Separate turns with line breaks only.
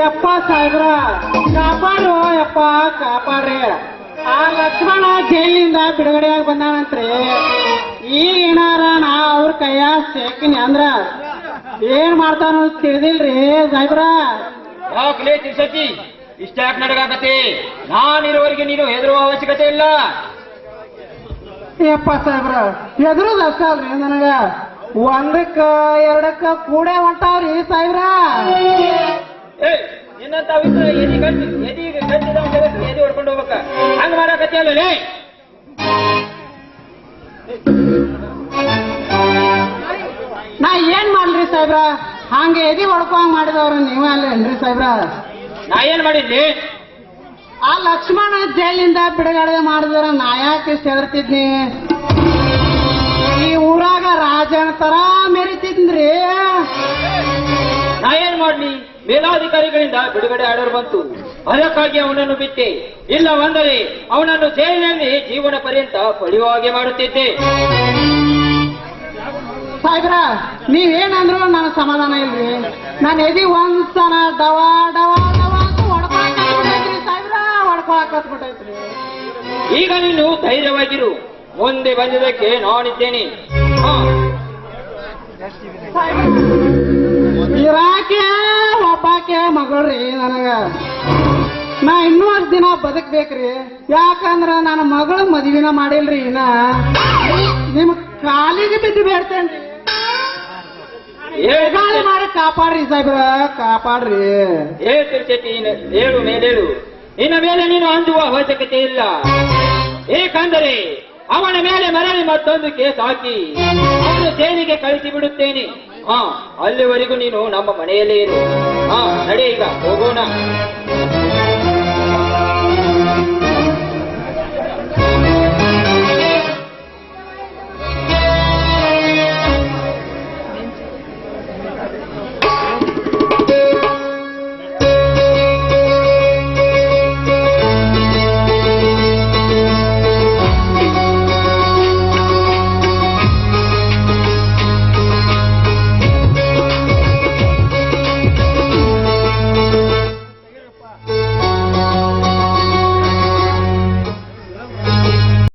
ಯಪ್ಪ ಸಾಹೇಬ್ರ ಕಾಪಾಡು ಯಪ್ಪ ಕಾಪಾಡ್ರಿ. ಆ ಲಕ್ಷ್ಮಣ ಜೈಲಿಂದ ಬಿಡುಗಡೆಯಾಗಿ ಬಂದಾನಂತ್ರಿ. ಈಗ ಏನಾರ ನಾ ಅವ್ರ ಕೈಯ ಸೇಕಿನಿ ಅಂದ್ರ ಏನ್ ಮಾಡ್ತಾನ ತಿಳಿದಿಲ್ರಿ ಸಾಹೇಬ್ರ.
ಯಾಕಲೇ ತಿರ್ಸತಿ ಇಷ್ಟ್ಯಾಕ್ ನಡಗಾಕತಿ? ನಾನಿರೋವರೆಗೆ ನೀನು ಹೆದರುವ ಅವಶ್ಯಕತೆ ಇಲ್ಲ.
ಯಪ್ಪ ಸಾಹೇಬ್ರ ಎದುರುದ ಅಷ್ಟ ಅಲ್ರಿ ನನಗ ಒಂದಕ್ಕ ಎರಡಕ್ಕ ಕೂಡೆ ಹೊಂಟಾವ್ರಿ ಸಾಹೇಬ್ರ.
ನಿನ್ನಂತ ಎದಿ ಹೊಡ್ಕೊಂಡು ಹೋಗ್ಬೇಕ ಹಂಗ ಮಾಡಾಕತಿ ಅಲ್ಲೇ.
ನಾ ಏನ್ ಮಾಡ್ಲಿ ಸಾಹೇಬ್ರ? ಹಂಗೆ ಎದಿ ಹೊಡ್ಕೊಂಡ್ ಮಾಡಿದವ್ರು ನೀವೇ ಅಲ್ಲೇನ್ರಿ ಸಾಹೇಬ್ರ?
ನಾ ಏನ್ ಮಾಡಿದ್ನಿ?
ಆ ಲಕ್ಷ್ಮಣ ಜೈಲಿಂದ ಬಿಡುಗಡೆ ಮಾಡಿದ್ರ ನಾ ಯಾಕೆ ಸೆದರ್ತಿದ್ನಿ? ಈ ಊರಾಗ ರಾಜನ ತರ ಮೆರಿತಿದ್ರಿ.
ನಾ ಏನ್ ಮಾಡ್ಲಿ? ಮೇಲಾಧಿಕಾರಿಗಳಿಂದ ಬಿಡುಗಡೆ ಆರ್ಡರ್ ಬಂತು, ಅದಕ್ಕಾಗಿ ಅವನನ್ನು ಬಿಟ್ಟೆ. ಇಲ್ಲ ಅಂದರೆ ಅವನನ್ನು ಜೈಲಿನಲ್ಲಿ ಜೀವನ ಪರ್ಯಂತ ಪಡೆಯುವ ಹಾಗೆ ಮಾಡುತ್ತಿದ್ದೆ.
ಸಾಹೇಬ್ರ ನೀವೇನಂದ್ರು ನನಗೆ ಸಮಾಧಾನ ಇಲ್ರಿ. ನಾನು ಎದಿ ಒಂದ್ಸಲ ಡವಾ ಡವಾ ಡವಾ ಅಂತ ಹೊಡ್ಕೊಳಕತ್ಬಿಟ್ಟೈತ್ರಿ ಸಾಹೇಬ್ರ, ಹೊಡ್ಕೊಳಕತ್ಬಿಟ್ಟೈತ್ರಿ.
ಈಗ ನೀನು ಧೈರ್ಯವಾಗಿರು, ಮುಂದೆ ಬಂದಿದ್ದಕ್ಕೆ ನಾನಿದ್ದೇನೆ.
ಇರಾಕೆ ಒಬ್ಬಾಕೆ ಮಗಳ್ರಿ ನನಗ. ನಾ ಇನ್ನೂ ಅಷ್ಟು ದಿನ ಬದುಕ್ಬೇಕ್ರಿ. ಯಾಕಂದ್ರ ನನ್ನ ಮಗಳು ಮದುವಿನ ಮಾಡಿಲ್ರಿ. ಇನ್ನ ನಿಮ್ ಕಾಲಿಗೆ ಬಿದ್ದು ಬೇಡ್ತೇನ್ರಿ. ಮಾಡಿ ಕಾಪಾಡ್ರಿ ಸಾಹೇಬ್ರ, ಕಾಪಾಡ್ರಿ.
ತಿರ್ಚಟಿ ಹೇಳು ಮೇಲೇಳು. ಇನ್ನ ಮೇಲೆ ನೀನು ಅಂಜುವ ಅವಶ್ಯಕತೆ ಇಲ್ಲ. ಏಕೆಂದರೆ ಅವನ ಮೇಲೆ ಮರಳಿ ಮತ್ತೊಂದು ಕೇಸ್ ಹಾಕಿ ಅವನು ಜೈಲಿಗೆ ಕಳಿಸಿ ಬಿಡುತ್ತೇನೆ. ಅಲ್ಲಿವರೆಗೂ ನೀನು ನಮ್ಮ ಮನೆಯಲ್ಲೇ ಇರು. ನಡೆ, ಈಗ ಹೋಗೋಣ.